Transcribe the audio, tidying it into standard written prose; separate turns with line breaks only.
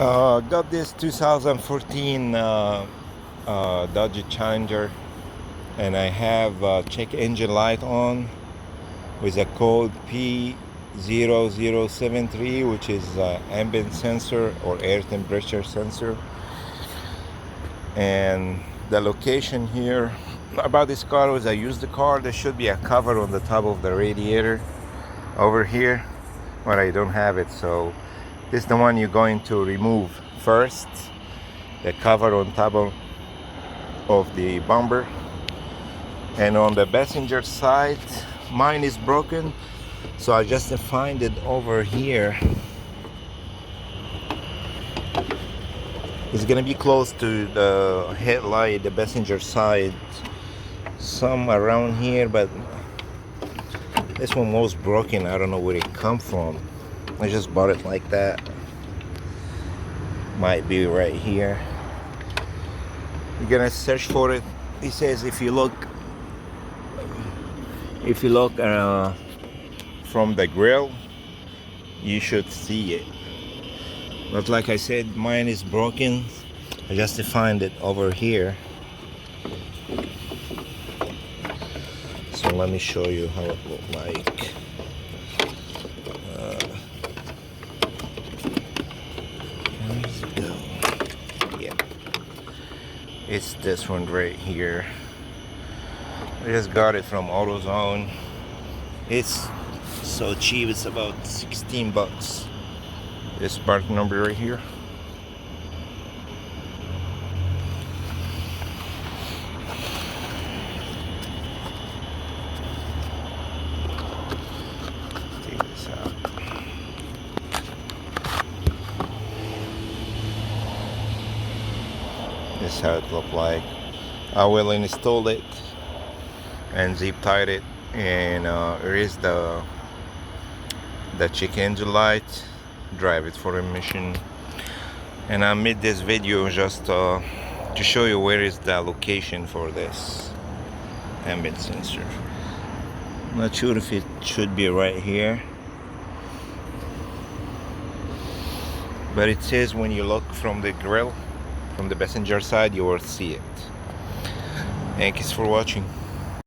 Got this 2014 Dodge Challenger, and I have check engine light on with a code p0073, which is ambient sensor or air temperature sensor. And the location here about this car was I used the car. There should be a cover on the top of the radiator over here, but I don't have it, so this is the one you're going to remove first, the cover on top of the bumper. And on the passenger side, mine is broken, so I just find it over here. It's gonna be close to the headlight, the passenger side, some around here, but this one was broken. I don't know where it come from. I just bought it like that. Might be right here. You're gonna search for it. It says if you look from the grill, you should see it. But like I said, mine is broken. I just find it over here. So let me show you how it looks like. Where's it go? Yeah, it's this one right here. I just got it from AutoZone. It's so cheap. It's about 16 bucks. This part number right here. Take this out. This is how it looked like. I will install it and zip tied it, and erase the check engine light, drive it for a mission. And I made this video just to show you where is the location for this ambient sensor. I'm not sure if it should be right here, but it says when you look from the grill, from the passenger side, you will see it. Thanks for watching.